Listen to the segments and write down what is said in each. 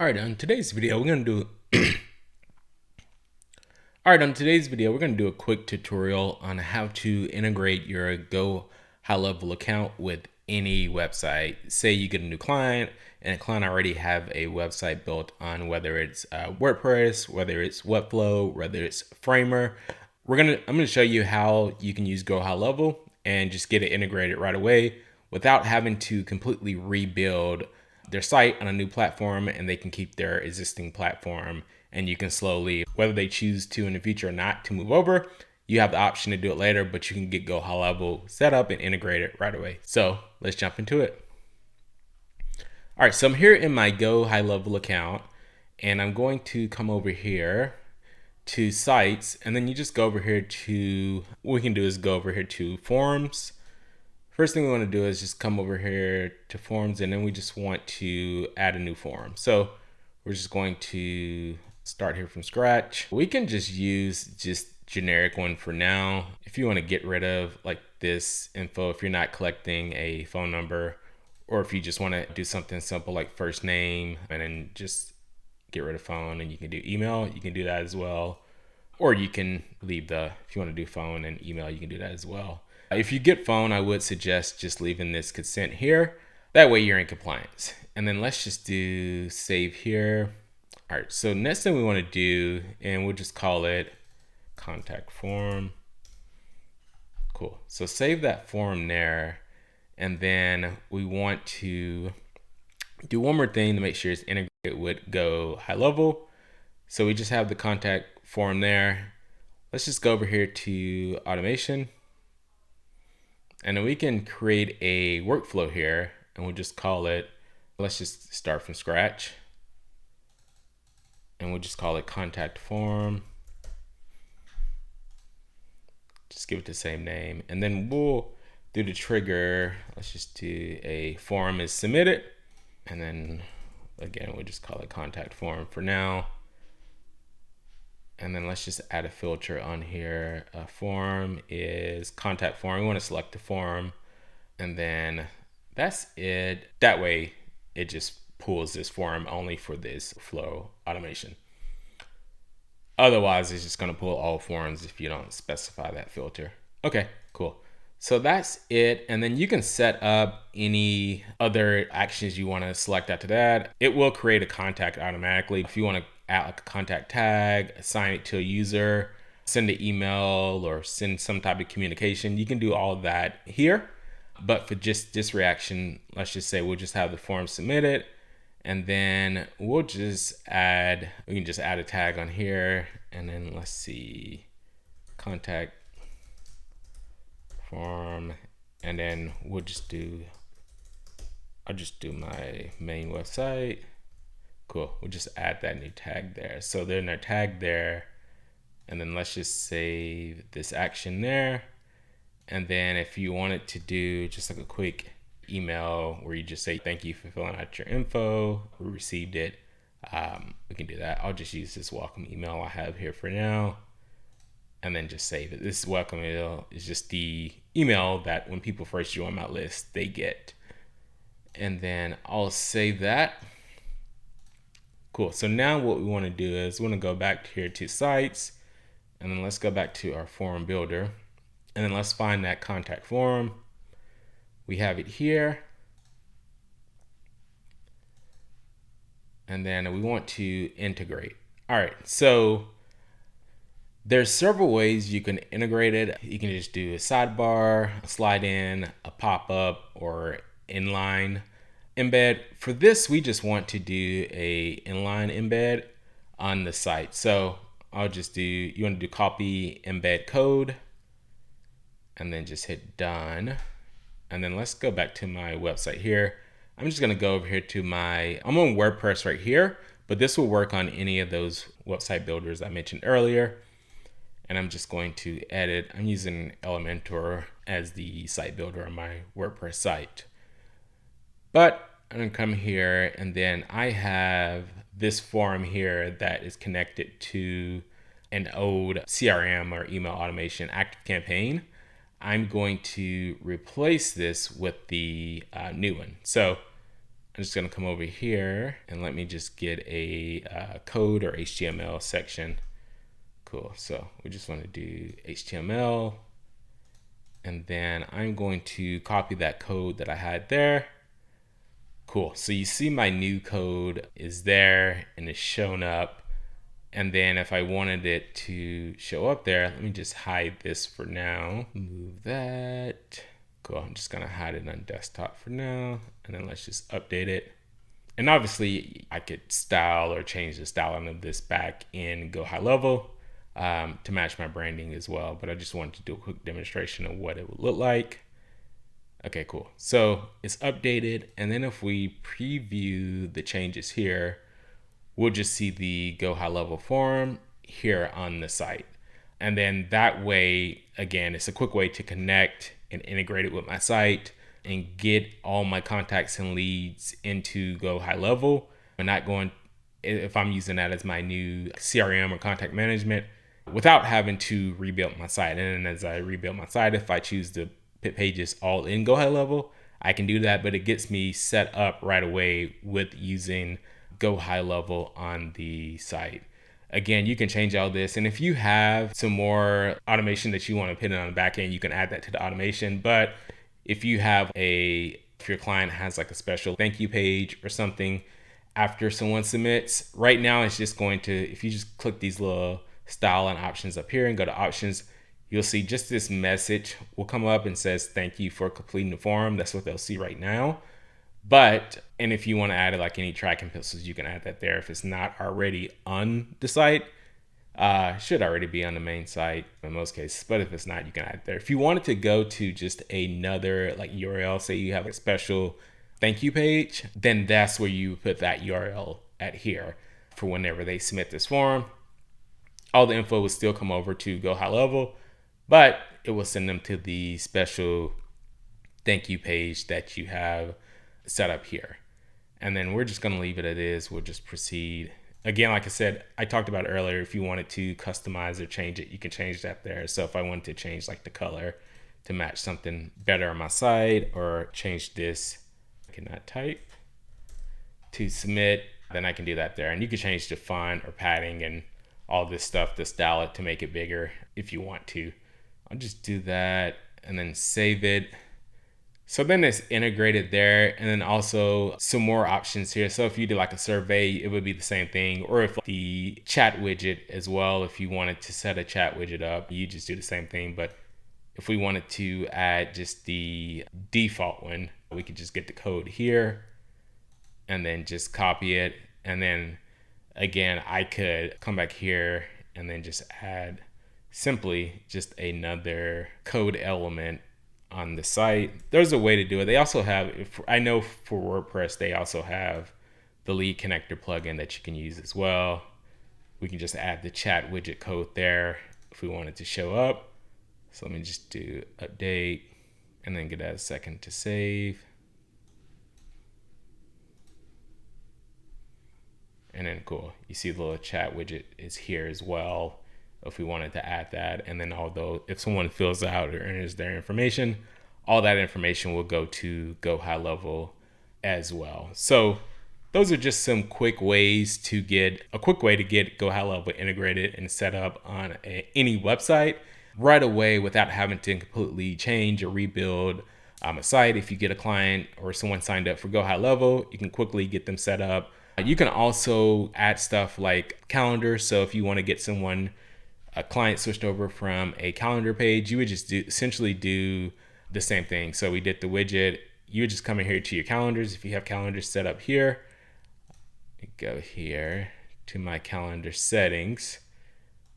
All right, on today's video, we're going to do a quick tutorial on how to integrate your Go Highlevel account with any website. Say you get a new client and a client already have a website built on whether it's WordPress, whether it's Webflow, whether it's Framer. I'm gonna show you how you can use Go Highlevel and just get it integrated right away without having to completely rebuild their site on a new platform, and they can keep their existing platform, and you can slowly, whether they choose to in the future or not to move over, you have the option to do it later, but you can get Go Highlevel set up and integrate it right away. So let's jump into it. All right, so I'm here in my Go Highlevel account, and I'm going to come over here to sites, and then you just go over here to, what we can do is go over here to forms. First thing we want to do is just come over here to forms, and then we just want to add a new form. So we're just going to start here from scratch. We can just use just generic one for now. If you want to get rid of like this info, if you're not collecting a phone number, or if you just want to do something simple like first name and then just get rid of phone, and you can do email, you can do that as well. Or you can leave if you want to do phone and email, you can do that as well. If you get phone, I would suggest just leaving this consent here. That way you're in compliance. And then let's just do save here. All right, so next thing we want to do, and we'll just call it contact form. Cool, so save that form there. And then we want to do one more thing to make sure it's integrated with Go Highlevel. So we just have the contact form there. Let's just go over here to automation. And then we can create a workflow here, and we'll just call it, let's just start from scratch. And we'll just call it contact form. Just give it the same name. And then we'll do the trigger. Let's just do a form is submitted. And then again, we'll just call it contact form for now. And then let's just add a filter on here. A form is contact form. We want to select the form, and then that's it. That way it just pulls this form only for this flow automation. Otherwise, it's just going to pull all forms if you don't specify that filter. Okay, cool. So that's it. And then you can set up any other actions you want to select after that. It will create a contact automatically. If you want to add like a contact tag, assign it to a user, send an email, or send some type of communication, you can do all of that here. But for just this reaction, let's just say we'll just have the form submitted, and then we can just add a tag on here, and then let's see, contact form, and then I'll just do my main website. Cool, we'll just add that new tag there. So then they're tagged there, and then let's just save this action there. And then if you wanted to do just like a quick email where you just say, thank you for filling out your info, we received it, we can do that. I'll just use this welcome email I have here for now, and then just save it. This welcome email is just the email that when people first join my list, they get. And then I'll save that. Cool, so now what we want to do is we want to go back here to sites, and then let's go back to our form builder, and then let's find that contact form. We have it here. And then we want to integrate. All right, so there's several ways you can integrate it. You can just do a sidebar, a slide in, a pop-up, or inline embed. For this, we just want to do a inline embed on the site. So I'll just do, you want to do copy embed code, and then just hit done. And then let's go back to my website here. I'm just gonna go over here to I'm on WordPress right here, but this will work on any of those website builders I mentioned earlier. And I'm just going to edit, I'm using Elementor as the site builder on my WordPress site. But I'm gonna come here, and then I have this form here that is connected to an old CRM or email automation ActiveCampaign. I'm going to replace this with the new one. So I'm just gonna come over here and let me just get a code or HTML section. Cool, so we just want to do HTML, and then I'm going to copy that code that I had there. Cool, so you see my new code is there and it's shown up. And then if I wanted it to show up there, let me just hide this for now. Move that. Cool, I'm just gonna hide it on desktop for now. And then let's just update it. And obviously I could style or change the styling of this back in Go Highlevel to match my branding as well. But I just wanted to do a quick demonstration of what it would look like. Okay, cool. So it's updated. And then if we preview the changes here, we'll just see the Go Highlevel form here on the site. And then that way, again, it's a quick way to connect and integrate it with my site and get all my contacts and leads into Go Highlevel. I'm not going, if I'm using that as my new CRM or contact management, without having to rebuild my site. And then as I rebuild my site, if I choose to put pages all in Go Highlevel, I can do that, but it gets me set up right away with using Go Highlevel on the site. Again, you can change all this. And if you have some more automation that you want to put in on the back end, you can add that to the automation. But if you have if your client has like a special thank you page or something after someone submits, right now it's just going to, if you just click these little style and options up here and go to options, you'll see just this message will come up and says, thank you for completing the form. That's what they'll see right now. And if you want to add like any tracking pixels, you can add that there. If it's not already on the site, should already be on the main site in most cases. But if it's not, you can add it there. If you wanted to go to just another like URL, say you have a special thank you page, then that's where you put that URL at here for whenever they submit this form. All the info will still come over to Go Highlevel, but it will send them to the special thank you page that you have set up here. And then we're just going to leave it as is. We'll just proceed. Again, like I said, I talked about earlier, if you wanted to customize or change it, you can change that there. So if I wanted to change like the color to match something better on my site, or change this, I cannot type, to submit, then I can do that there. And you can change the font or padding and all this stuff to style it to make it bigger if you want to. I'll just do that and then save it. So then it's integrated there, and then also some more options here. So if you do like a survey, it would be the same thing. Or if the chat widget as well, if you wanted to set a chat widget up, you just do the same thing. But if we wanted to add just the default one, we could just get the code here and then just copy it. And then again, I could come back here and then just add simply just another code element on the site. There's a way to do it. They also have, I know for WordPress, they also have the lead connector plugin that you can use as well. We can just add the chat widget code there if we want it to show up. So let me just do update and then give that a second to save. And then cool, you see the little chat widget is here as well if we wanted to add that. And then although if someone fills out or enters their information, all that information will go to Go Highlevel as well. So those are just some quick ways to get Go Highlevel integrated and set up on any website right away without having to completely change or rebuild a site. If you get a client or someone signed up for Go Highlevel, you can quickly get them set up. You can also add stuff like calendars. So if you want to get a client switched over from a calendar page, you would just essentially do the same thing. So we did the widget. You would just come in here to your calendars. If you have calendars set up here, go here to my calendar settings.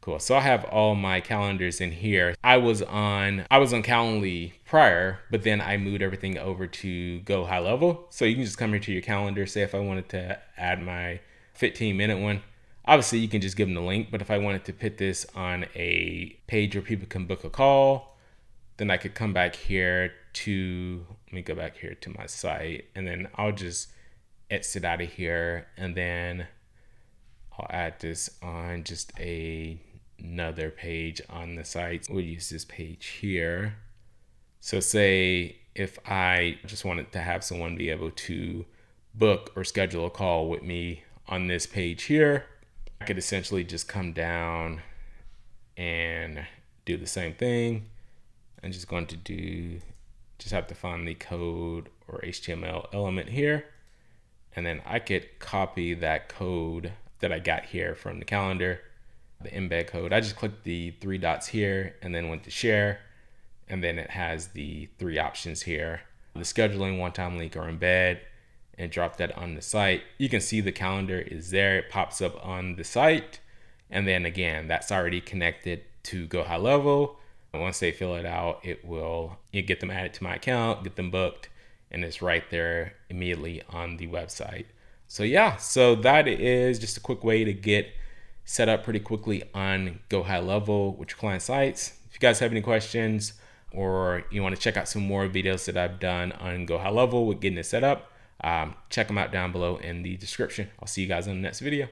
Cool. So I have all my calendars in here. I was on Calendly prior, but then I moved everything over to Go Highlevel. So you can just come here to your calendar. Say if I wanted to add my 15-minute one, obviously you can just give them the link. But if I wanted to put this on a page where people can book a call, then I could come back here let me go back here to my site, and then I'll just exit out of here, and then I'll add this on just another page on the site. We'll use this page here. So say if I just wanted to have someone be able to book or schedule a call with me on this page here, I could essentially just come down and do the same thing. I'm just going to just have to find the code or HTML element here. And then I could copy that code that I got here from the calendar, the embed code. I just clicked the three dots here and then went to share. And then it has the three options here: the scheduling, one-time link, or embed, and drop that on the site. You can see the calendar is there. It pops up on the site. And then again, that's already connected to Go Highlevel. And once they fill it out, you get them added to my account, get them booked, and it's right there immediately on the website. So yeah, so that is just a quick way to get set up pretty quickly on Go Highlevel with your client sites. If you guys have any questions or you want to check out some more videos that I've done on Go Highlevel with getting it set up, check them out down below in the description. I'll see you guys in the next video.